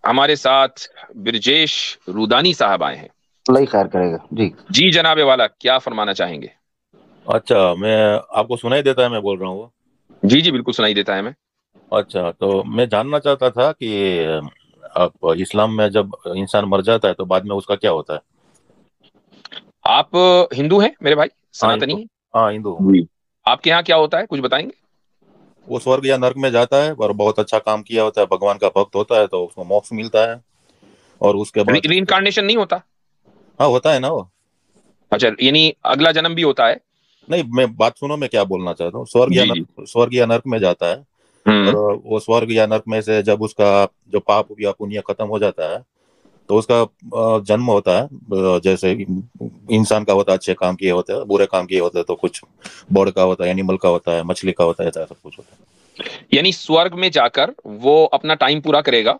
हमारे साथ ब्रजेश रूदानी साहब आए हैं। अल्लाह ही खैर करेगा जी। जी जनाबे वाला, क्या फरमाना चाहेंगे? अच्छा, मैं आपको सुनाई देता है मैं बोल रहा हूँ? जी जी बिल्कुल सुनाई देता है हमें। अच्छा, तो मैं जानना चाहता था कि आप इस्लाम में जब इंसान मर जाता है तो बाद में उसका क्या होता है? आप हिंदू हैं मेरे भाई, हाँ, सनातनी हिंदू। हैं? हाँ, हिंदू हूँ मैं। जी। आपके यहाँ क्या होता है, कुछ बताएंगे? वो स्वर्ग या नर्क में जाता है और बहुत अच्छा काम किया होता है, भगवान का भक्त होता है तो उसको मोक्ष मिलता है। और उसके बाद रीइंकारनेशन नहीं होता? हाँ, होता है ना वो। अच्छा, यानी अगला जन्म भी होता है? नहीं, मैं बात सुनो, मैं क्या बोलना चाहता हूँ। स्वर्ग या जी जी। नर्क, स्वर्ग या नर्क में जाता है। और हम्म। वो स्वर्ग या नर्क में से जब उसका जो पाप या पुण्य खत्म हो जाता है तो उसका जन्म होता है। जैसे इंसान का होता है, अच्छे काम किए होते हैं, बुरे काम किए होते हैं, तो कुछ बर्ड का होता है, एनिमल का होता है, मछली का होता है, ऐसा सब कुछ होता यानी स्वर्ग में जाकर वो अपना टाइम पूरा करेगा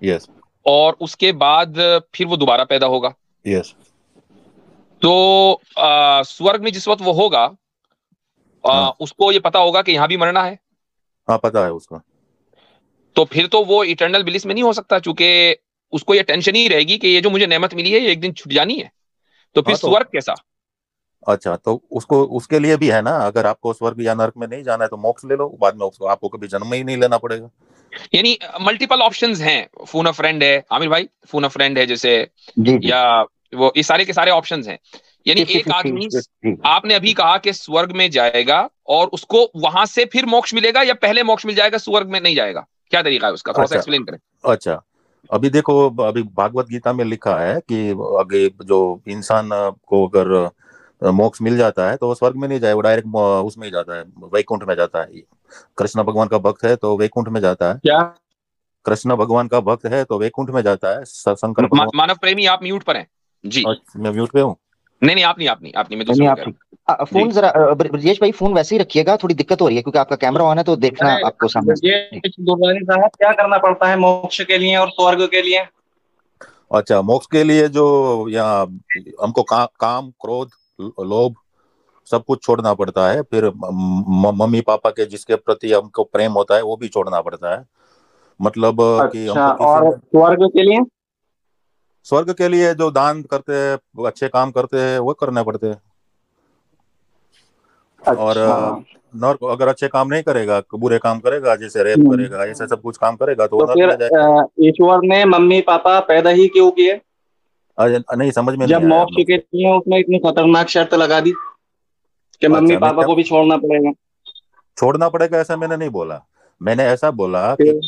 है। यस। और उसके बाद फिर वो दोबारा पैदा होगा। यस। तो स्वर्ग में जिस वक्त वो होगा, हाँ। उसको ये पता होगा कि यहाँ भी मरना है। हाँ, पता है उसको। तो फिर तो वो इटर्नल ब्लिस में नहीं हो सकता, चूंकि उसको ये टेंशन ही रहेगी कि ये जो मुझे नेमत मिली है ये एक दिन छूट जानी है। तो फिर हाँ, तो स्वर्ग कैसा? अच्छा, तो उसको उसके लिए भी है ना, अगर आपको स्वर्ग या नरक में नहीं जाना है तो मोक्ष ले लो, बाद में उसको आपको कभी जन्म ही नहीं लेना पड़ेगा। यानी मल्टीपल ऑप्शंस हैं। फोन अ फ्रेंड है आमिर भाई, फोन अ फ्रेंड है जैसे, जी जी। या वो ये सारे के सारे ऑप्शंस हैं। यानी फिफ्टी एक फिफ्टी आदमी, जी। आपने अभी कहा कि स्वर्ग में जाएगा और उसको वहां से फिर मोक्ष मिलेगा, या पहले मोक्ष मिल जाएगा स्वर्ग में नहीं जाएगा? क्या तरीका है उसका, थोड़ा सा अच्छा। एक्सप्लेन करें। अच्छा, अभी देखो, अभी भागवत गीता में लिखा है कि आगे जो इंसान को अगर मोक्ष मिल जाता है तो वो स्वर्ग में नहीं जाए, वो डायरेक्ट उसमें ही जाता है, वैकुंठ में जाता है। कृष्ण भगवान का भक्त है तो वैकुंठ में जाता है। क्या? कृष्ण भगवान का भक्त है तो वैकुंठ में जाता है, शंकर भगवान। मानव प्रेमी आप म्यूट पर हैं जी। अच्छा, मैं म्यूट पे हूँ। नहीं नहीं, आप नहीं, मैं दूसरों नहीं को आप कह रहा ठीक। हूँ। फोन जी। जरा ब्रजेश भाई फोन वैसे ही रखिएगा, थोड़ी दिक्कत हो रही है क्योंकि आपका कैमरा ऑन है तो देखना अरे आपको सामने से। ये जी। दुर्गानी साहब, क्या करना पड़ता है मोक्ष के लिए और स्वर्ग के लिए? अच्छा, मोक्ष के लिए जो यहाँ हमको काम, क्रोध, लोभ, सब कुछ छोड़ना पड़ता है। फिर मम्मी पापा के जिसके प्रति हमको प्रेम होता है वो भी छोड़ना पड़ता है। मतलब कि अच्छा, हमको किसी और ने स्वर्ग के लिए? स्वर्ग के लिए जो दान करते हैं, वो अच्छे काम करते हैं, वो करने पड़ते हैं। और अच्छा। नर्क अगर अच्छे काम नहीं करेगा, बुरे काम करेगा, जैसे रेप हम्म। करेगा, ऐसा सब कुछ काम करेगा तो वो तो नर्क फिर में जाएगा। ईश्वर ने मम्मी पापा पैदा ही क्यों किए? नहीं, समझ में नहीं जब आया मोक्ष आपने। के लिए उसने इतनी खतरनाक शर्त लगा दी कि मम्मी अच्छा, मैं पापा क्या को भी छोड़ना पड़ेगा। छोड़ना पड़ेगा ऐसा मैंने नहीं बोला। मैंने ऐसा बोला कि फिर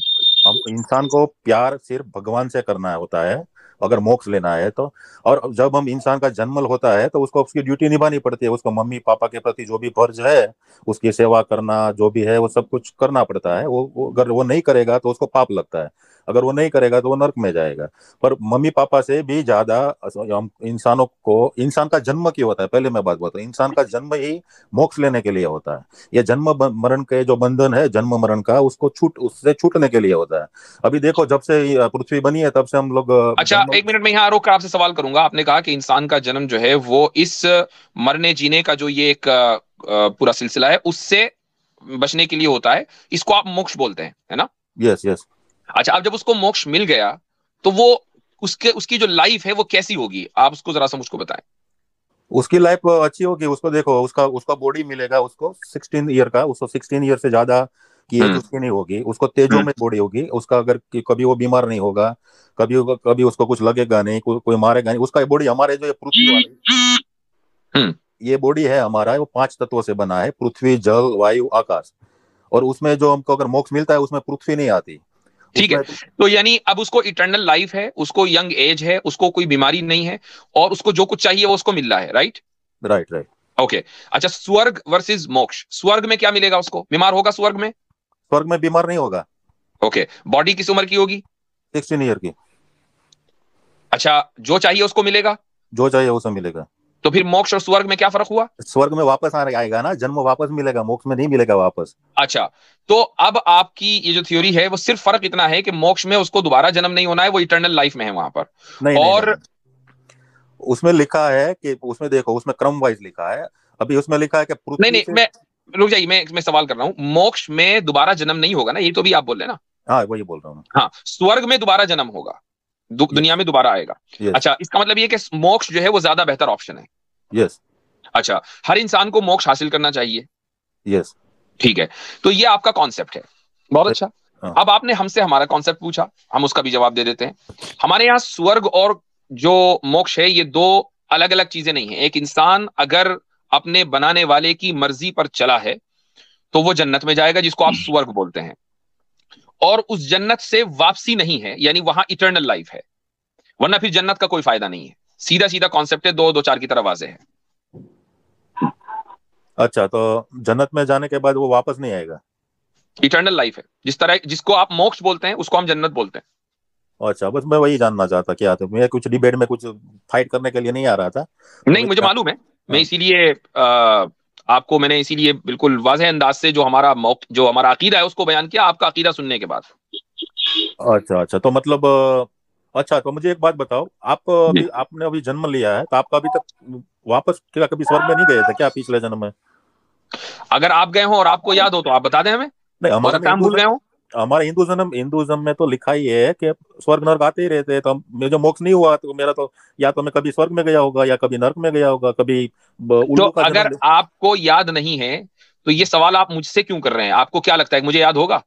हम इंसान को प्यार सिर्फ भगवान से करना होता है अगर मोक्ष लेना है तो। और जब हम इंसान का जन्मल होता है तो उसको उसकी ड्यूटी निभानी पड़ती है, उसको मम्मी पापा के प्रति जो भी फर्ज है, उसकी सेवा करना जो भी है वो सब कुछ करना पड़ता है। वो अगर वो नहीं करेगा तो उसको पाप लगता है, अगर वो नहीं करेगा तो वो नर्क में जाएगा। पर मम्मी पापा से भी ज्यादा हम इंसानों को, इंसान का जन्म क्यों होता है, पहले मैं बात बताऊं, इंसान का जन्म ही मोक्ष लेने के लिए होता है। ये जन्म मरण के जो बंधन है, जन्म मरण का, उसको उससे छूटने के लिए होता है। अभी देखो, जब से पृथ्वी बनी है तब से हम लोग अच्छा, जन्म। एक मिनट में यहाँ रोक कर आपसे सवाल करूंगा। आपने कहा कि इंसान का जन्म जो है वो इस मरने जीने का जो ये एक पूरा सिलसिला है उससे बचने के लिए होता है। इसको आप मोक्ष बोलते हैं, है ना? Yes, yes. अच्छा, अब जब उसको मोक्ष मिल गया तो वो उसके उसकी जो लाइफ है वो कैसी होगी, आप उसको जरा सा मुझको बताएं। उसकी लाइफ अच्छी होगी। उसको देखो, उसका उसका बॉडी मिलेगा उसको 16 ईयर का, उसको 16 ईयर से ज्यादा की एज हम्म। उसकी नहीं होगी। उसको तेजो हम्म। में बॉडी होगी उसका, अगर कभी वो बीमार नहीं होगा, कभी कभी उसको कुछ लगेगा नहीं, कोई मारेगा नहीं। उसका बॉडी हमारे जो ये पृथ्वी वाली हम्म। ये बॉडी है हमारा, वो 5 तत्वों से बना है, पृथ्वी, जल, वायु, आकाश। और उसमें जो हमको अगर मोक्ष मिलता है उसमें पृथ्वी नहीं आती ठीक है। उसमें। तो यानी अब उसको इटर्नल लाइफ है, उसको यंग एज है, उसको कोई बीमारी नहीं है, और उसको जो कुछ चाहिए वो उसको मिल रहा है, राइट? Right, right. ओके। अच्छा, स्वर्ग वर्सेस मोक्ष, स्वर्ग में क्या मिलेगा उसको? बीमार होगा स्वर्ग में? स्वर्ग में बीमार नहीं होगा। ओके। बॉडी किस उम्र की होगी? 16 ईयर की। अच्छा, जो चाहिए उसको मिलेगा? जो चाहिए वो सब मिलेगा। तो फिर मोक्ष और स्वर्ग में क्या फर्क हुआ? स्वर्ग में वापस आएगा ना, जन्म वापस मिलेगा, मोक्ष में नहीं मिलेगा वापस। अच्छा, तो अब आपकी ये जो थ्योरी है वो सिर्फ फर्क इतना है कि मोक्ष में उसको दोबारा जन्म नहीं होना है, वो इटर्नल लाइफ में है वहां पर। नहीं, नहीं, नहीं, और नहीं। उसमें लिखा है कि, उसमें देखो, उसमें क्रम वाइज लिखा है। अभी उसमें लिखा है कि नहीं पृथ्वी नहीं, से। मैं रुक जाइए, मैं सवाल कर रहा हूं। मोक्ष में दोबारा जन्म नहीं होगा ना, ये तो भी आप बोल रहे हैं ना? हाँ वही बोल रहा हूँ। हाँ, स्वर्ग में दोबारा जन्म होगा, दुनिया में दोबारा आएगा। यस अच्छा, इसका मतलब ये कि मोक्ष जो है वो ज्यादा बेहतर ऑप्शन है। यस अच्छा, हर इंसान को मोक्ष हासिल करना चाहिए, यस। ठीक है। तो ये आपका कॉन्सेप्ट है, बहुत अच्छा। हाँ अब आपने हमसे हमारा कॉन्सेप्ट पूछा, हम उसका भी जवाब दे देते हैं। हमारे यहाँ स्वर्ग और जो मोक्ष है ये दो अलग अलग चीजें नहीं है। एक इंसान अगर अपने बनाने वाले की मर्जी पर चला है तो वो जन्नत में जाएगा, जिसको आप स्वर्ग बोलते हैं, और उस जन्नत से वापसी नहीं है, यानी वहां इटर्नल लाइफ है, वरना फिर जन्नत का कोई फायदा नहीं है। सीधा सीधा कॉन्सेप्ट है, दो दो चार की तरह वाजे है। अच्छा, तो जन्नत में जाने के बाद वो वापस नहीं आएगा? इटर्नल लाइफ है, जिस तरह जिसको आप मोक्ष बोलते हैं उसको हम जन्नत बोलते हैं। अच्छा, बस मैं वही जानना चाहता क्या था, मैं कुछ डिबेट में कुछ फाइट करने के लिए नहीं आ रहा था। नहीं, मुझे मालूम है, मैं हाँ। इसीलिए आपको मैंने इसीलिए बिल्कुल वाज़ेह अंदाज से जो हमारा अकीदा है उसको बयान किया, आपका अकीदा सुनने के बाद। अच्छा अच्छा, तो मतलब अच्छा, तो मुझे एक बात बताओ, आप जी। अभी आपने अभी जन्म लिया है, तो आपका अभी तक वापस क्या कभी स्वर्ग में नहीं गए थे क्या पिछले जन्म में? अगर आप गए हो और आपको याद हो तो आप बता दें हमें, नहीं, हो हमारे में सकता है हम भूल गए हो। हमारे हिंदुज्म में तो लिखा ही है कि स्वर्ग नर्क आते ही रहते हैं, तो मुझे मोक्ष नहीं हुआ तो मेरा तो या तो मैं कभी स्वर्ग में गया होगा या कभी नर्क में गया होगा, कभी तो उल्लू का जन्म अगर आपको याद नहीं है तो ये सवाल आप मुझसे क्यों कर रहे हैं? आपको क्या लगता है कि मुझे याद होगा?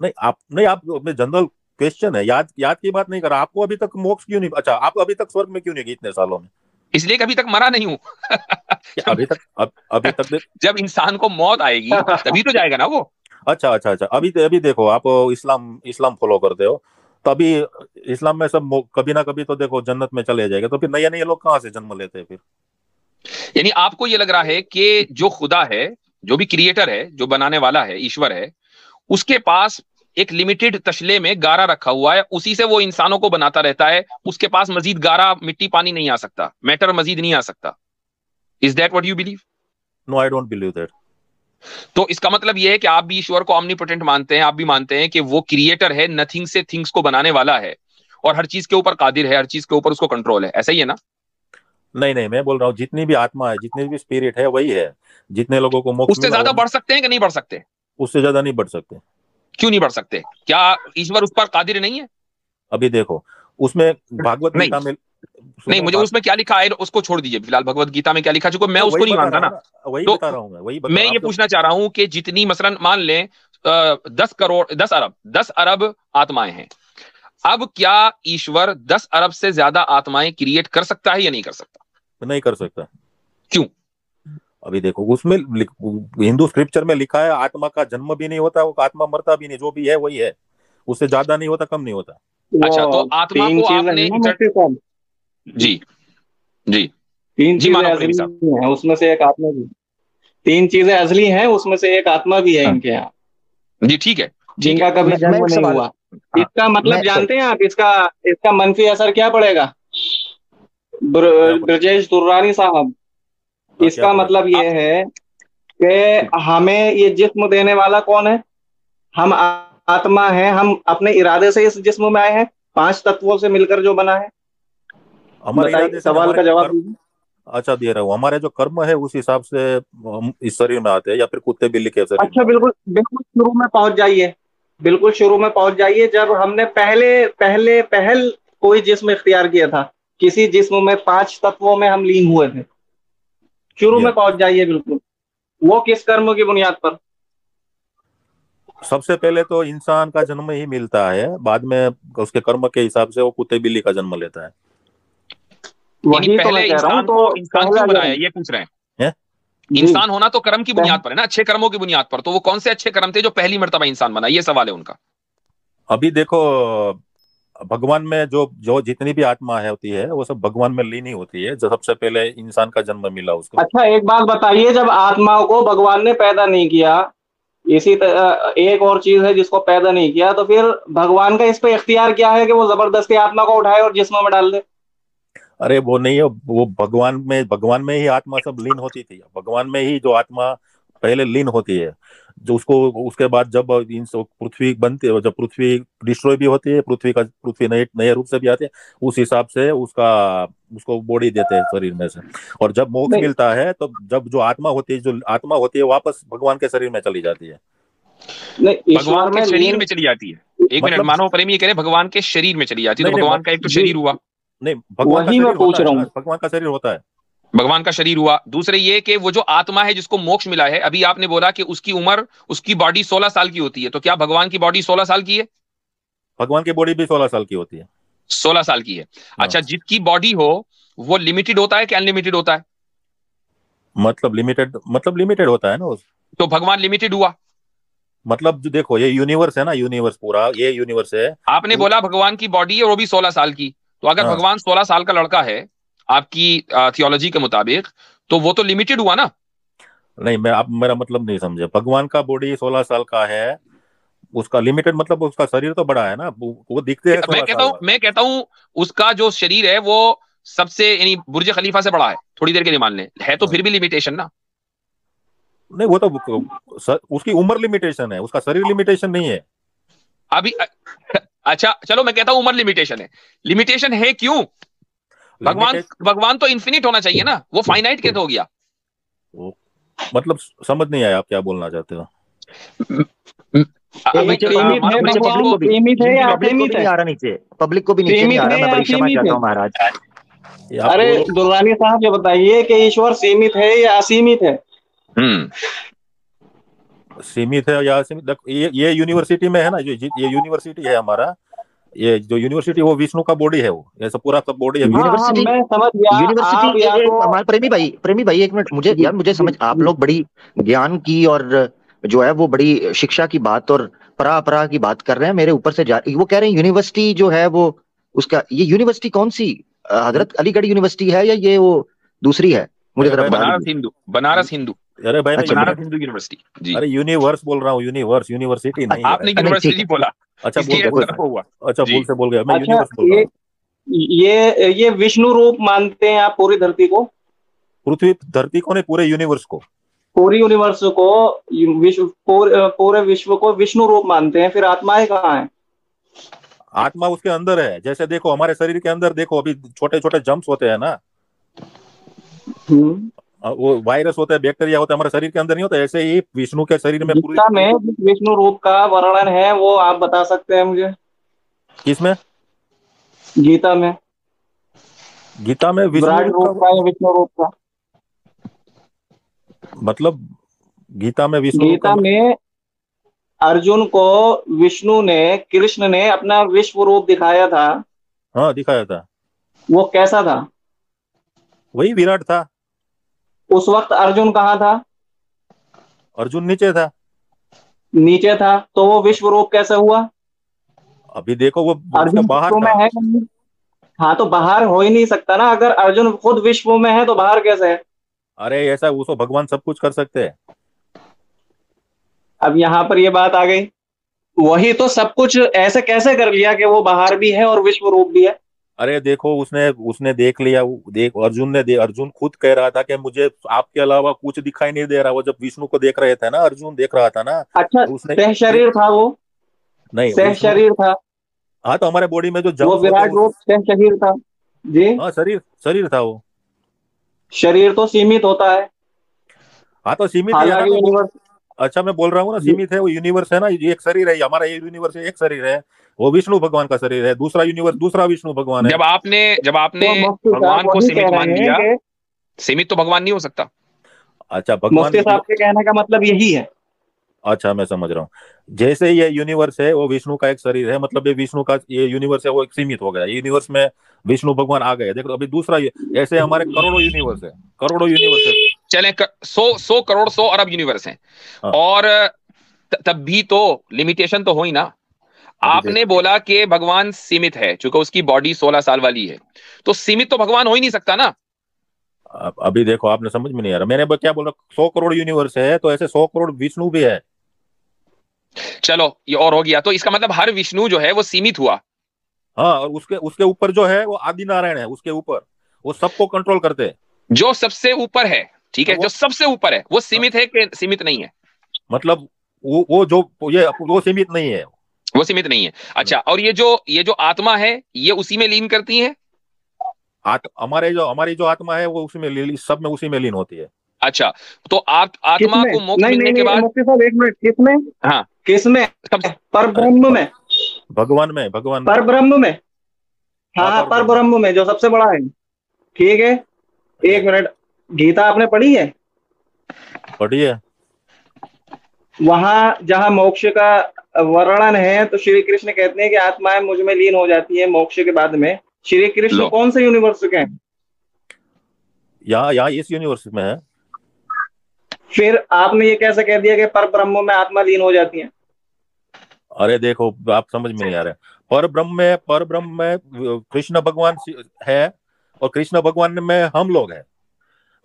नहीं आप अपने जनरल क्वेश्चन है, याद याद की बात नहीं कर रहा। आपको अभी तक मोक्ष क्यों नहीं, अच्छा आप अभी तक स्वर्ग में क्यों नहीं गए इतने सालों में? इसलिए कभी तक मरा नहीं हूं। क्या अभी तक अभी तक जब इंसान को मौत आएगी तभी तो जाएगा ना वो। अच्छा अच्छा अच्छा, अभी देखो, आप इस्लाम इस्लाम फॉलो करते हो, तो अभी इस्लाम में सब कभी ना कभी तो देखो जन्नत में चले जाएगा, तो फिर नए नए लोग कहाँ से जन्म लेते हैं फिर? यानी आपको ये लग रहा है कि जो खुदा है, जो भी क्रिएटर है, जो बनाने वाला है, ईश्वर है, उसके पास एक लिमिटेड तशले में गारा रखा हुआ है, उसी से वो इंसानों को बनाता रहता है, उसके पास मजीद गारा, मिट्टी, पानी नहीं आ सकता, मैटर मजीद नहीं आ सकता। Is that what you believe? No, I don't believe that. तो इसका मतलब यह है कि आप भी ईश्वर को ऑमनीपोटेंट मानते हैं, आप भी मानते हैं कि वो क्रिएटर है, नथिंग से थिंग्स को बनाने वाला है, और हर चीज के ऊपर कादिर है, हर चीज के ऊपर उसको कंट्रोल है, ऐसा ही है ना? नहीं नहीं, मैं बोल रहा हूँ जितनी भी आत्मा है, जितनी भी स्पिरिट है वही है। जितने लोगों को मोक्ष उससे मिला ज्यादा वो बढ़ सकते हैं कि नहीं बढ़ सकते? उससे ज्यादा नहीं बढ़ सकते। क्यों नहीं बढ़ सकते? क्या ईश्वर उस पर कादिर नहीं है? अभी देखो, उसमें भागवत नहीं, गीता में, नहीं, सुनो मुझे उसमें क्या लिखा है उसको छोड़ दीजिए फिलहाल। भगवत गीता में क्या लिखा, चूंकि मैं मैं वही उसको नहीं बता मानता रहा हूँ ना। ना, वही तो बता रहा हूँ, मैं वही बता मैं रहा हूँ ये आप जब। पूछना चाह रहा हूं कि जितनी मसलन मान लें 10 करोड़, 10 अरब, 10 अरब आत्माएं हैं, अब क्या ईश्वर 10 अरब से ज्यादा आत्माएं क्रिएट कर सकता है या नहीं कर सकता? नहीं कर सकता। क्यों? अभी देखो, उसमें हिंदू स्क्रिप्चर में लिखा है आत्मा का जन्म भी नहीं होता, वो आत्मा मरता भी नहीं, जो भी है वही है, उससे ज्यादा नहीं होता, कम नहीं होता। अच्छा, तो वो आत्मा तीन को चीजें हैं आपने ना मुफ्ती साहब, जी, जी, तीन जी, चीजें मानो असली करीम साहब। हैं उसमें से एक आत्मा भी, तीन चीजें असली हैं उसमें से एक आत्मा भी है हाँ, इनके यहाँ, जी, ठीक है, ठीक जिनका है। कभी मैं जन्म एक नहीं सवाल, हुआ। हाँ, इसका मतलब मैं सॉरी, जानते हैं आप, इसका इसका मंफी असर क्या पड़ेगा? क्या ब्रजेश दुर्रानी साहब, क्या इसका पड़ेगा? मतलब ये आप है कि हमें ये जिस्म देने वाला कौन है? हम आत्मा हैं, हम अपने इरादे से इस जिस्म में आए हैं, पांच तत्वों से मिलकर जो बना है। हमारे बताइए, इरादे से नहीं, सवाल हमारे का जवाब कर्म। दीजिए। अच्छा, दे रहा हूँ, हमारे जो कर्म है उस हिसाब से हम इस शरीर में आते हैं, या फिर कुत्ते बिल्ली के शरीर में अच्छा, आते बिल्कुल बिल्कुल शुरू में पहुंच जाइए, बिल्कुल शुरू में पहुंच जाइए, जब हमने पहले पहले पहल कोई जिस्म इख्तियार किया था, किसी जिस्म में पांच तत्वों में हम लीन हुए थे, शुरू हैं। में पहुंच जाइए बिल्कुल। वो किस कर्म की बुनियाद पर? सबसे पहले तो इंसान का जन्म ही मिलता है, बाद में उसके कर्म के हिसाब से वो कुत्ते बिल्ली का जन्म लेता है। यानी वही तो मैं पहले कह रहा हूँ, इंसान तो को इंसान पहला क्यों बनाया, जन्म। ये पूछ रहे हैं? हैं? जी। इंसान होना तो कर्म की पह, बुनियाद पर है ना, अच्छे कर्मों की बुनियाद पर। तो वो कौन से अच्छे कर्म थे जो पहली मर्तबा इंसान बना, ये सवाल है उनका। अभी देखो, भगवान में जो जो जितनी भी आत्मा है होती है वो सब भगवान में लीन ही होती है, जो सबसे पहले इंसान का जन्म मिला उसको। अच्छा, एक बात बताइए, जब आत्माओं को भगवान ने पैदा नहीं किया, इसी तरह एक और चीज है जिसको पैदा नहीं किया, तो फिर भगवान का इस पे इख्तियार क्या है कि वो जबरदस्ती आत्मा को उठाए और जिस्म में डाल दे? अरे वो नहीं है, वो भगवान में ही आत्मा सब लीन होती थी, भगवान में ही जो आत्मा पहले लीन होती है, जो उसको उसके बाद जब इन सब पृथ्वी बनती है, जब पृथ्वी डिस्ट्रॉय भी होती है, पृथ्वी नए नए रूप से भी आती है, उस हिसाब से उसको बॉडी देते हैं शरीर में से। और जब मोक्ष नहीं मिलता है तो जब जो आत्मा होती है वापस भगवान के शरीर में चली जाती है। नहीं, भगवान ईश्वर के में शरीर लीन, में चली जाती है। एक मिनट, मतलब मानव प्रेमी ये कह रहे हैं भगवान के शरीर में चली जाती है, तो नहीं भगवान का एक तो शरीर हुआ, नहीं, भगवान का वही मैं शरीर पूछ होता रहा है हूँ। ना, भगवान का शरीर होता है। भगवान का शरीर हुआ। दूसरे ये कि वो जो आत्मा है जिसको मोक्ष मिला है, अभी आपने बोला कि उसकी उम्र, उसकी बॉडी 16 साल की होती है, तो क्या भगवान की बॉडी 16 साल की है? भगवान की बॉडी भी 16 साल की होती है। 16 साल की है। हाँ। अच्छा, जिसकी बॉडी हो वो लिमिटेड होता है कि अनलिमिटेड होता है? मतलब लिमिटेड होता है ना तो भगवान लिमिटेड हुआ। मतलब जो देखो, ये यूनिवर्स है ना, यूनिवर्स पूरा ये यूनिवर्स है। आपने बोला भगवान की बॉडी है वो भी 16 साल की, तो अगर हाँ। भगवान 16 साल का लड़का है आपकी थियोलॉजी के मुताबिक, तो वो तो लिमिटेड हुआ ना। नहीं, मैं आप मेरा मतलब नहीं समझे। भगवान का बॉडी 16 साल का है, उसका लिमिटेड मतलब उसका शरीर तो बड़ा है ना, वो दिखते हैं 16 साल वाला। मैं कहता हूं उसका जो शरीर है वो सबसे, यानी बुर्ज खलीफा से बड़ा है, थोड़ी देर के लिए मान लें, है तो हाँ। फिर भी लिमिटेशन ना। नहीं, वो तो उसकी उम्र लिमिटेशन है, उसका शरीर लिमिटेशन नहीं है। अभी अच्छा चलो, मैं कहता हूं उम्र लिमिटेशन है। लिमिटेशन है क्यों? भगवान लिमिटेड भगवान तो इन्फिनिट होना चाहिए ना, वो फाइनाइट कैसे हो गया? मतलब समझ नहीं आया आप क्या बोलना चाहते हो। अभी मुझे सीमित है मुझे भगवान, पब्लिक को भी, सीमित है या पब्लिक को भी असीमित नहीं है? आ रहा नीचे, पब्लिक को भी नीचे नहीं सीमित आ रहा, है मैं या बड़ी क्षमा असीमित चाहता है? हूँ महाराज। ये आप अरे दोनों दुर्रानी साहब ये बताइए कि ईश्वर सीमित है या असीमित है? हम्म सीमित है या असीमित, ये यूनिवर्सिटी में है ना, ये यूनिवर्सिटी है हमारा, ये जो यूनिवर्सिटी वो विष्णु का बॉडी है, वो ऐसा पूरा सब बॉडी है। हाँ हाँ यूनिवर्सिटी, मैं समझ गया। यूनिवर्सिटी आप या तो हमारे प्रेमी भाई एक मिनट, मुझे यार मुझे समझ, आप लोग बड़ी ज्ञान की और जो है वो बड़ी शिक्षा की बात और परा की बात कर रहे हैं, मेरे ऊपर से वो कह रहे हैं यूनिवर्सिटी जो है वो, उसका ये यूनिवर्सिटी कौन सी, हजरत अलीगढ़ यूनिवर्सिटी है या ये वो दूसरी है? मुझे अरे जरा भाई बता बनारस दीजिए। हिंदू, बनारस हिंदू, अरे भाई मैं अच्छा बनारस हिंदू यूनिवर्सिटी जी। अरे यूनिवर्स बोल रहा हूँ, यूनिवर्स, यूनिवर्सिटी नहीं है। आपने नहीं ठीक यूनिवर्सिटी है। बोला, अच्छा इसलिए बोल ऐसा हुआ अच्छा जी। भूल से बोल गया, मैं अच्छा, यूनिवर्स बोल रहा हूँ। ये विष्णु रूप मानते हैं आप पूरी धरती को? पृथ्वी धरती को नहीं, पूरे यूनिवर्स को। पूरी यूनिवर्स को, विश्व पूरे विश्व को विष्णु रूप मानते हैं, फिर आत्माएं कहाँ हैं? आत्मा उसके अंदर है। जैसे देखो हमारे शरीर के अंदर देखो, अभी छोटे छोटे जम्स होते हैं ना, हम्म। वो वायरस होता है, बैक्टीरिया होता है, हमारे शरीर के अंदर नहीं होता। ऐसे ही विष्णु के शरीर में पूरी गीता में जिस विष्णु रूप का वर्णन है वो आप बता सकते हैं मुझे? किसमें? गीता में गीता में विष्णु विराट रूप रूप का का या विष्णु रूप का? मतलब, गीता में विष्णु रूप का गीता में अर्जुन को विष्णु ने, कृष्ण ने अपना विश्व रूप दिखाया था, हाँ दिखाया था। वो कैसा था? वही विराट था। उस वक्त अर्जुन कहाँ था? अर्जुन नीचे था। नीचे था, तो वो विश्व रूप कैसे हुआ? अभी देखो वो उसके अर्जुन बाहर विश्व में था। है कि नहीं? हाँ तो बाहर हो ही नहीं सकता ना, अगर अर्जुन खुद विश्व में है तो बाहर कैसे है? अरे ऐसा, उसको भगवान सब कुछ कर सकते हैं। अब यहाँ पर ये बात आ गई, वही तो सब कुछ ऐसे कैसे कर लिया कि वो बाहर भी है और विश्व रूप भी है? अरे देखो उसने उसने देख लिया, अर्जुन खुद कह रहा था कि मुझे आपके अलावा कुछ दिखाई नहीं दे रहा। वो जब विष्णु को देख रहे थे ना, अर्जुन देख रहा था ना, अच्छा, तो उसने सह शरीर था वो? नहीं, सह विष्णु, शरीर था? हाँ तो हमारे बॉडी में जो वो जम्स होते हैं विराट रूप सह शरीर था जी? हाँ शरीर शरीर था वो। शरीर तो सीमित होता है, हाँ तो सीमित ही है ना, हालांकि मैं यूनिवर्स अच्छा मैं बोल रहा हूँ ना, जी। सीमित है। वो यूनिवर्स है ना, ये एक शरीर है, ये हमारा ये यूनिवर्स है, एक शरीर है। वो विष्णु भगवान का शरीर है, दूसरा यूनिवर्स दूसरा विष्णु भगवान है। जब आपने तो मुफ्ती साहब भगवान को वही सीमित कह मान रहे हैं लिया, कि, सीमित तो भगवान नहीं हो सकता। अच्छा भगवान मुफ्ती साहब के कहने का मतलब यही है। अच्छा मैं समझ रहा हूँ। जैसे ये यूनिवर्स है वो विष्णु का एक शरीर है, मतलब ये विष्णु का ये यूनिवर्स है वो एक सीमित हो गया। यूनिवर्स में विष्णु भगवान आ गए। देखो अभी दूसरा ऐसे हमारे करोड़ों यूनिवर्स है, करोड़ों यूनिवर्स है। चले 100 करोड़ 100 अरब यूनिवर्स हैं, हाँ। और तब भी तो लिमिटेशन तो हो ही ना। अभी आपने बोला कि भगवान सीमित है चूंकि उसकी बॉडी 16 साल वाली है, तो सीमित तो भगवान हो ही नहीं सकता ना। अभी देखो आपने समझ में नहीं आ रहा, मैंने क्या बोल रहा, 100 करोड़ यूनिवर्स है तो ऐसे 100 करोड़ विष्णु भी है। चलो ये और हो गया, तो इसका मतलब हर विष्णु जो है वो सीमित हुआ। हाँ, और उसके उसके ऊपर जो है वो आदि नारायण है, उसके ऊपर वो सबको कंट्रोल करते हैं। जो सबसे ऊपर है, ठीक है, वो जो सबसे ऊपर है वो सीमित है कि सीमित नहीं है? मतलब वो जो ये वो सीमित नहीं है। वो सीमित नहीं है। अच्छा, और ये जो आत्मा है ये उसी में लीन करती है? हमारी जो आत्मा है वो सब में उसी में लीन होती है। अच्छा, तो आत्मा किसमें? को मोक्ष नहीं मिलने नहीं के नहीं बाद, मुफ्ती साहब एक मिनट, किसमें? हाँ किसमें? सब पर अरे ब्रह्म में? भगवान में पर ब्रह्म में, हाँ पर ब्रह्म में जो सबसे बड़ा है। ठीक है, एक मिनट, गीता आपने पढ़ी है? पढ़ी है। वहां जहां मोक्ष का वर्णन है तो श्री कृष्ण कहते हैं कि आत्माएं मुझ में लीन हो जाती है मोक्ष के बाद में। श्री कृष्ण कौन से यूनिवर्स के हैं? यहाँ इस यूनिवर्स में है। फिर आपने ये कैसे कह दिया कि पर ब्रह्म में आत्मा लीन हो जाती है? अरे देखो, आप समझ में नहीं आ रहे। पर ब्रह्म में कृष्ण भगवान है, और कृष्ण भगवान में हम लोग हैं।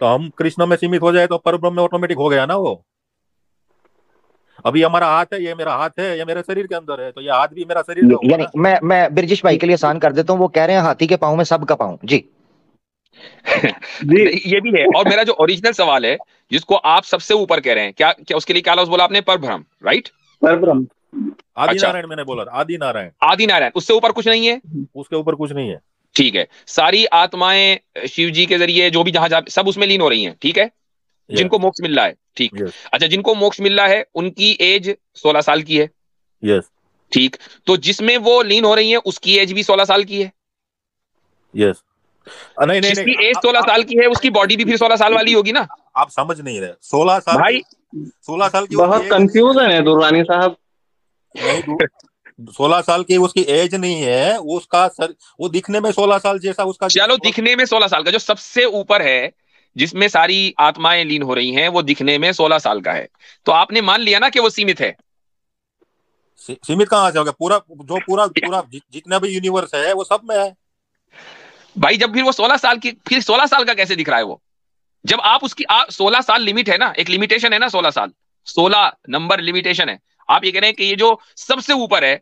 तो हम कृष्ण में सीमित हो जाए तो पर ब्रह्म में ऑटोमेटिक हो गया ना वो। अभी हमारा हाथ है, ये मेरा हाथ है, ये मेरे शरीर के अंदर है, तो ये हाथ भी मेरा शरीर का होगा ना। मैं ब्रजेश भाई के लिए आसान कर देता हूँ, वो कह रहे हैं हाथी के पाँव में सबका पाँव जी। ये भी है। और मेरा जो ओरिजिनल सवाल है, जिसको आप सबसे ऊपर कह रहे हैं, क्या क्या उसके लिए क्या लफ्ज बोला आपने? पर ब्रह्म, राइट? पर ब्रह्म, आदि नारायण मैंने बोला, आदि नारायण। आदि नारायण, उससे ऊपर कुछ नहीं है? उसके ऊपर कुछ नहीं है। ठीक है। सारी आत्माएं शिव जी के जरिए जो भी जहां सब उसमें लीन हो रही हैं, ठीक है? जिनको मोक्ष मिल रहा है, ठीक। अच्छा, जिनको मोक्ष मिल रहा है उनकी एज 16 साल की है। यस। ठीक, तो जिसमें वो लीन हो रही है उसकी एज भी 16 साल की है। यस। नहीं नहीं जिसकी नहीं, एज 16 साल की है उसकी बॉडी भी फिर 16 साल वाली होगी ना? आप समझ नहीं रहे। 16 साल भाई, 16 साल की बहुत कंफ्यूजन है दुर्रानी साहब। नहीं, 16 साल की उसकी एज नहीं है, उसका वो दिखने में 16 साल जैसा उसका। चलो, दिखने में 16 साल का, जो सबसे ऊपर है जिसमें सारी आत्माएं लीन हो रही हैं, वो दिखने में 16 साल का है। तो आपने मान लिया ना कि वो सीमित है। सीमित कहां से हो गया? पूरा जितना भी यूनिवर्स है वो सब में है भाई। जब फिर वो 16 साल की, फिर 16 साल का कैसे दिख रहा है वो? जब आप उसकी 16 साल लिमिट है ना, एक लिमिटेशन है ना, 16 साल, 16 नंबर लिमिटेशन है। आप ये कह रहे हैं कि ये जो सबसे ऊपर है,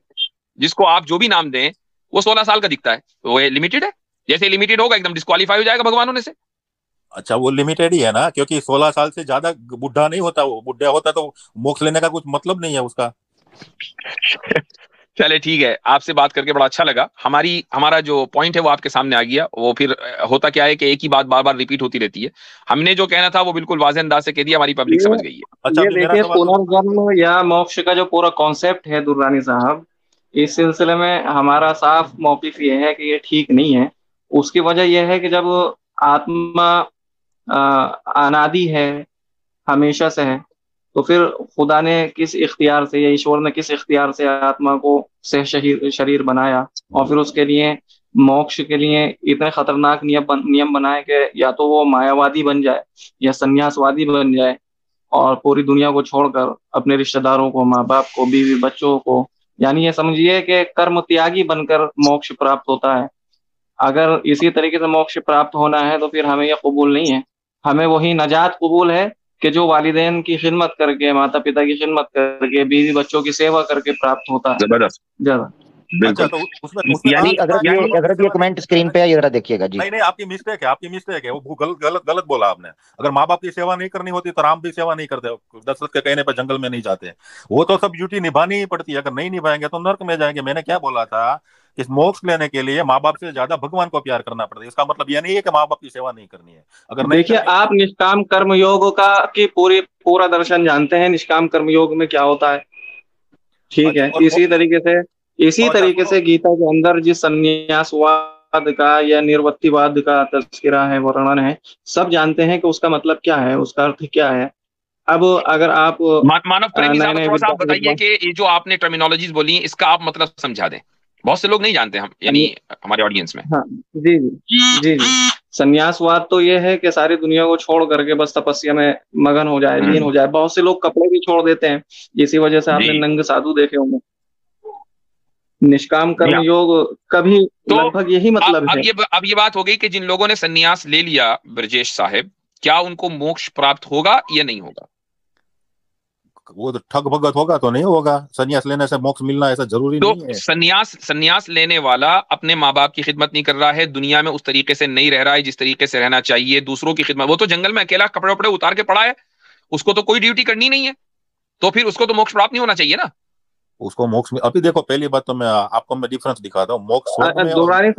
जिसको आप जो भी नाम दें, वो 16 साल का दिखता है, तो वो लिमिटेड है। जैसे लिमिटेड होगा एकदम डिस्क्वालीफाई हो जाएगा भगवान होने से। अच्छा, वो लिमिटेड ही है ना, क्योंकि 16 साल से ज्यादा बुढ़ा नहीं होता। वो बुढ़ा होता तो मोक्ष लेने का कुछ मतलब नहीं है उसका। चले ठीक है, आपसे बात करके बड़ा अच्छा लगा। हमारा जो पॉइंट है वो आपके सामने आ गया। वो फिर होता क्या है कि एक ही बात बार बार रिपीट होती रहती है। हमने जो कहना था वो बिल्कुल वाज़ेह अंदाज से कह दिया, हमारी पब्लिक समझ गई है। अच्छा, ये देखिए, पुनर्जन्म या मोक्ष का जो पूरा कॉन्सेप्ट है दुर्रानी साहब, इस सिलसिले में हमारा साफ मौकिफ ये है कि ये ठीक नहीं है। उसकी वजह यह है कि जब आत्मा अनादि है, हमेशा से है, तो फिर खुदा ने किस इख्तियार से या ईश्वर ने किस इख्तियार से आत्मा को सह शरीर बनाया, और फिर उसके लिए मोक्ष के लिए इतने खतरनाक नियम बनाए कि या तो वो मायावादी बन जाए या सन्यासवादी बन जाए, और पूरी दुनिया को छोड़कर अपने रिश्तेदारों को, माँ बाप को, बीवी बच्चों को, यानी ये समझिए कि कर्म त्यागी बनकर मोक्ष प्राप्त होता है। अगर इसी तरीके से मोक्ष प्राप्त होना है तो फिर हमें यह कबूल नहीं है। हमें वही नजात कबूल है कि जो वालिदैन की खिदमत करके, माता पिता की खिदमत करके, बीवी बच्चों की सेवा करके प्राप्त होता है। जबरदस्त, ज्यादा अच्छा, तो उसमें यानी अगर ये कमेंट स्क्रीन पे है, ये जरा देखिएगा जी। नहीं, आपकी मिस्टेक है वो गलत बोला आपने। अगर माँ बाप की सेवा नहीं करनी होती तो राम भी सेवा नहीं करते, दशरथ के कहने पर जंगल में नहीं जाते। वो तो सब ड्यूटी निभानी ही पड़ती है, अगर नहीं निभाएंगे तो नर्क में जाएंगे। मैंने क्या बोला था कि मोक्ष लेने के लिए माँ बाप से ज्यादा भगवान को प्यार करना पड़ता है। इसका मतलब यह नहीं है कि माँ बाप की सेवा नहीं करनी है। अगर नहीं देखिए, आप निष्काम कर्म योग का की पूरा दर्शन जानते हैं। निष्काम कर्म योग में क्या होता है? ठीक है, इसी तरीके से गीता के अंदर जिस संन्यासवाद का या निर्वृत्तिवाद का तस्करा है, वर्णन है, सब जानते हैं कि उसका मतलब क्या है, उसका अर्थ क्या है। अब अगर आप मानव प्रेमी साहब, थोड़ा सा आप बताइए कि ये जो आपने टर्मिनोलॉजीज बोली इसका आप मतलब समझा दें। बहुत से लोग नहीं जानते, हम यानी हमारे ऑडियंस में। हाँ, जी जी जी जी। संन्यासवाद तो ये है कि सारी दुनिया को छोड़ करके बस तपस्या में मगन हो जाए, लीन हो जाए। बहुत से लोग कपड़े भी छोड़ देते हैं, इसी वजह से आपने नंग साधु देखे होंगे। निष्काम कर्म योग कभी तो लगभग यही मतलब है। अब ये बात हो गई कि जिन लोगों ने सन्यास ले लिया ब्रजेश साहब, क्या उनको मोक्ष प्राप्त होगा या नहीं होगा? वो तो ठग भगत होगा तो नहीं होगा। सन्यास लेने से मोक्ष मिलना ऐसा जरूरी तो नहीं है। सन्यास लेने वाला अपने माँ बाप की खिदमत नहीं कर रहा है, दुनिया में उस तरीके से नहीं रह रहा है जिस तरीके से रहना चाहिए, दूसरों की खिदमत। वो तो जंगल में अकेला कपड़े वपड़े उतार के पड़ा है, उसको तो कोई ड्यूटी करनी नहीं है, तो फिर उसको तो मोक्ष प्राप्त नहीं होना चाहिए ना। उसको मोक्ष में, अभी देखो, पहली बात तो मैं आपको डिफरेंस दिखाता हूँ मोक्ष में। दुर्रानी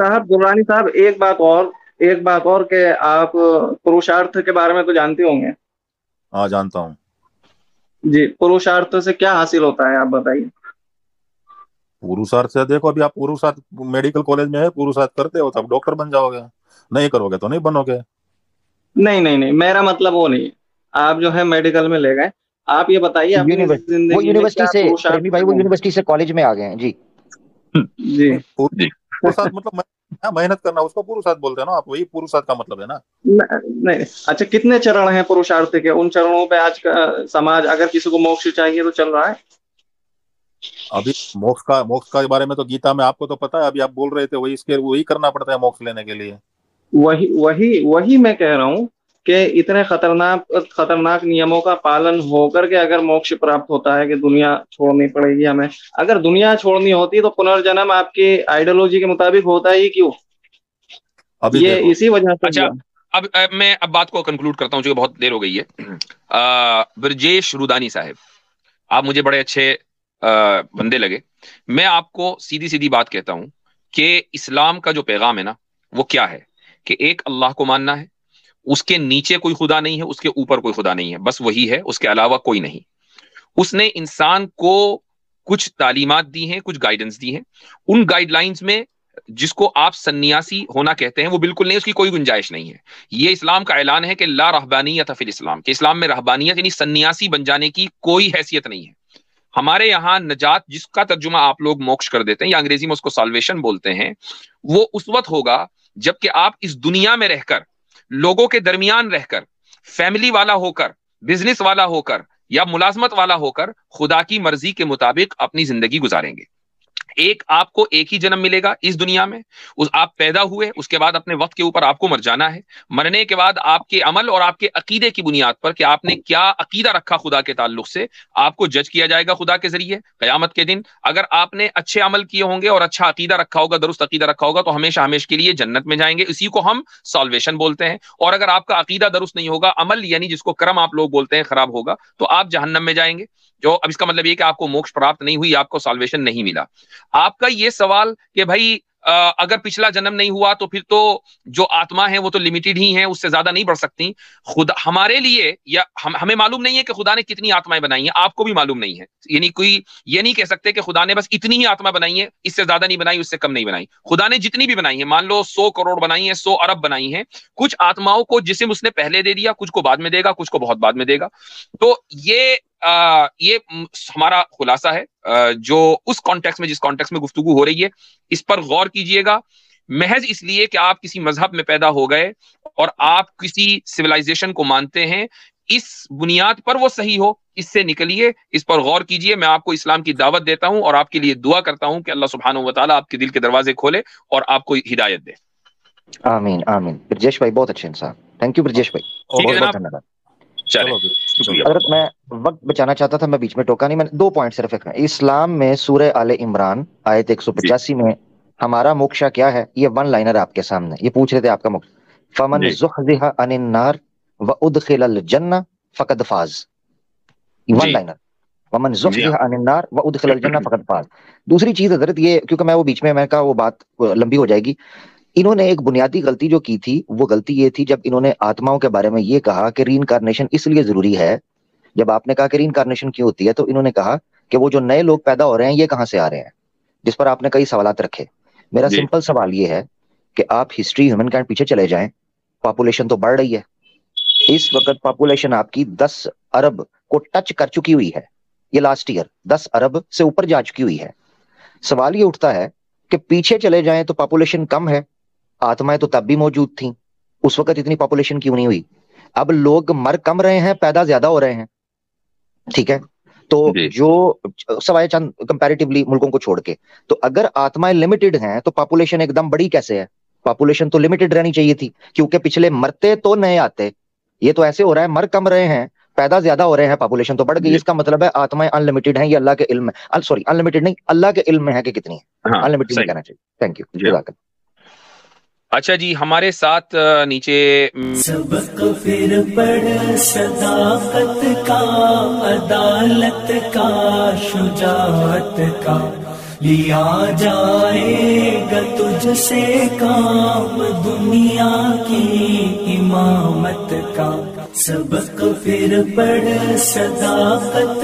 साहब एक बात और के आप पुरुषार्थ के बारे में तो जानते होंगे। हाँ, जानता हूँ जी, पुरुषार्थ से क्या हासिल होता है आप बताइए। पुरुषार्थ से देखो, अभी आप पुरुषार्थ मेडिकल कॉलेज में है, पुरुषार्थ करते हो तो आप डॉक्टर बन जाओगे, नहीं करोगे तो नहीं बनोगे। नहीं नहीं नहीं, मेरा मतलब वो नहीं है। आप जो है मेडिकल में ले गए, आप ये बताइए अपनी यूनिवर्सिटी, वो जिंदगी में यूनिवर्सिटी क्या से पुरुषार्थ प्रेमी भाई, वो करने हैं? यूनिवर्सिटी से कॉलेज में आ गए हैं जी। जी। नहीं, पुरुषार्थ मतलब मेहनत करना, उसको पुरुषार्थ बोलते हैं ना आप, वही पुरुषार्थ का मतलब है ना। नहीं, अच्छा, कितने चरण हैं पुरुषार्थ के? उन चरणों पे आज का समाज, अगर किसी को मोक्ष चाहिए तो चल रहा है। अभी मोक्ष का बारे में तो गीता में आपको तो पता है, अभी आप बोल रहे थे, वही करना पड़ता है मोक्ष लेने के लिए। वही वही वही मैं कह रहा हूँ कि इतने खतरनाक खतरनाक नियमों का पालन होकर के अगर मोक्ष प्राप्त होता है कि दुनिया छोड़नी पड़ेगी हमें, अगर दुनिया छोड़नी होती तो पुनर्जन्म आपकी आइडियोलॉजी के मुताबिक होता ही क्यों? अभी ये देखो, इसी वजह से अच्छा, हुआ। अब मैं बात को कंक्लूड करता हूं, जो बहुत देर हो गई है। ब्रजेश रुदानी साहब, आप मुझे बड़े अच्छे बंदे लगे। मैं आपको सीधी सीधी बात कहता हूं कि इस्लाम का जो पैगाम है ना, वो क्या है कि एक अल्लाह को मानना है, उसके नीचे कोई खुदा नहीं है, उसके ऊपर कोई खुदा नहीं है, बस वही है, उसके अलावा कोई नहीं। उसने इंसान को कुछ तालीमात दी हैं, कुछ गाइडेंस दी हैं। उन गाइडलाइंस में जिसको आप सन्यासी होना कहते हैं वो बिल्कुल नहीं, उसकी कोई गुंजाइश नहीं है। ये इस्लाम का ऐलान है कि ला रहबानियत फिल इस्लाम, कि इस्लाम में रहबानियत यानी सन्यासी बन जाने की कोई हैसियत नहीं है। हमारे यहाँ नजात, जिसका तर्जुमा आप लोग मोक्ष कर देते हैं या अंग्रेजी में उसको साल्वेशन बोलते हैं, वो उस वक्त होगा जबकि आप इस दुनिया में रहकर, लोगों के दरमियान रहकर, फैमिली वाला होकर, बिजनेस वाला होकर या मुलाजमत वाला होकर खुदा की मर्जी के मुताबिक अपनी जिंदगी गुजारेंगे। एक आपको एक ही जन्म मिलेगा इस दुनिया में, आप पैदा हुए, उसके बाद अपने वक्त के ऊपर आपको मर जाना है। मरने के बाद आपके अमल और आपके अकीदे की बुनियाद पर कि आपने क्या अकीदा रखा खुदा के ताल्लुक से, आपको जज किया जाएगा खुदा के जरिए कयामत के दिन। अगर आपने अच्छे अमल किए होंगे और अच्छा अकीदा रखा होगा, दुरुस्त अकीदा रखा होगा, तो हमेशा हमेशा के लिए जन्नत में जाएंगे, इसी को हम सॉल्वेशन बोलते हैं। और अगर आपका अकीदा दुरुस्त नहीं होगा, अमल यानी जिसको कर्म आप लोग बोलते हैं खराब होगा, तो आप जहन्नम में जाएंगे। जो अब इसका मतलब ये कि आपको मोक्ष प्राप्त नहीं हुई, आपको सॉल्वेशन नहीं मिला। आपका ये सवाल कि भाई अगर पिछला जन्म नहीं हुआ तो फिर तो जो आत्मा है वो तो लिमिटेड ही है, उससे ज्यादा नहीं बढ़ सकती। खुदा हमारे लिए या हमें मालूम नहीं है कि खुदा ने कितनी आत्माएं बनाई हैं, आपको भी मालूम नहीं है। यानी कोई ये नहीं कह सकते कि खुदा ने बस इतनी ही आत्मा बनाई है, इससे ज्यादा नहीं बनाई, उससे कम नहीं बनाई। खुदा ने जितनी भी बनाई है, मान लो 100 करोड़ बनाई है, 100 अरब बनाई है, कुछ आत्माओं को जिस्म उसने पहले दे दिया, कुछ को बाद में देगा, कुछ को बहुत बाद में देगा। तो ये हमारा खुलासा है, जो उस कॉन्टेक्स्ट में, जिस कॉन्टेक्स्ट में गुफ्तगू हो रही है, इस पर गौर कीजिएगा। महज इसलिए कि आप किसी मजहब में पैदा हो गए और आप किसी सिविलाइजेशन को मानते हैं, इस बुनियाद पर वो सही हो, इससे निकलिए, इस पर गौर कीजिए। मैं आपको इस्लाम की दावत देता हूं और आपके लिए दुआ करता हूं कि अल्लाह सुब्हानहू व तआला आपके दिल के दरवाजे खोले और आपको हिदायत दे। आमीन आमीन। ब्रजेश भाई बहुत अच्छे इंसान, थैंक यू ब्रजेश भाई, ठीक है बहुत बहुत जनाब, धन्यवाद। चलो शुक्रिया। अगर मैं वक्त बचाना चाहता था, मैं बीच में टोका नहीं, मैंने 2 पॉइंट सिर्फ रखना। इस्लाम में सूरह आले इमरान आयत 185 में हमारा मोक्ष क्या है, ये वन लाइनर आपके सामने, ये पूछ रहे थे आपका मोक्ष, फमन ज़ुहज़िहा अनिन नार व उदखिलल जन्नह फकद फाज। वन लाइनर, वमन ज़ुहज़िहा अनिन नार व उदखिलल जन्नह फकद फाज। दूसरी चीज हजरत, ये क्योंकि मैं वो बीच में मैं कहा वो बात लंबी हो जाएगी, इन्होंने एक बुनियादी गलती जो की थी, वो गलती ये थी जब इन्होंने आत्माओं के बारे में ये कहा कि रीइंकार्नेशन इसलिए जरूरी है। जब आपने कहा कि रीइंकार्नेशन क्यों होती है, तो इन्होंने कहा कि वो जो नए लोग पैदा हो रहे हैं ये कहां से आ रहे हैं, जिस पर आपने कई सवालात रखे। मेरा सिंपल सवाल ये है कि आप हिस्ट्री ह्यूमन काइंड पीछे चले जाएं, पॉपुलेशन तो बढ़ रही है। इस वक्त पॉपुलेशन आपकी 10 अरब को टच कर चुकी हुई है, ये लास्ट ईयर 10 अरब से ऊपर जा चुकी हुई है। सवाल ये उठता है कि पीछे चले जाएं तो पॉपुलेशन कम है, आत्माएं तो तब भी मौजूद थी, उस वक्त इतनी पॉपुलेशन क्यों नहीं हुई? अब लोग मर कम रहे हैं, पैदा ज्यादा हो रहे हैं, ठीक है? तो जो सवाए चंद कंपैरेटिवली मुल्कों को छोड़ के, तो अगर आत्माएं लिमिटेड हैं तो पॉपुलेशन एकदम बड़ी कैसे है? पॉपुलेशन तो लिमिटेड रहनी चाहिए थी, क्योंकि पिछले मरते तो नए आते। ये तो ऐसे हो रहा है, मर कम रहे हैं, पैदा ज्यादा हो रहे हैं, पॉपुलेशन तो बढ़ गई। इसका मतलब है आत्माएं अनलिमिटेड हैं, ये अल्लाह के इल्म में, सॉरी अनलिमिटेड नहीं, अल्लाह के इल्म में है कि कितनी है। अनलिमिटेड नहीं कहना चाहिए। Thank you. अच्छा जी, हमारे साथ नीचे सबक फिर पढ़ सदाकत का, अदालत का, शुजाअत का, लिया जाएगा तुझसे काम, दुनिया की इमामत का। सबक फिर पढ़ सदाकत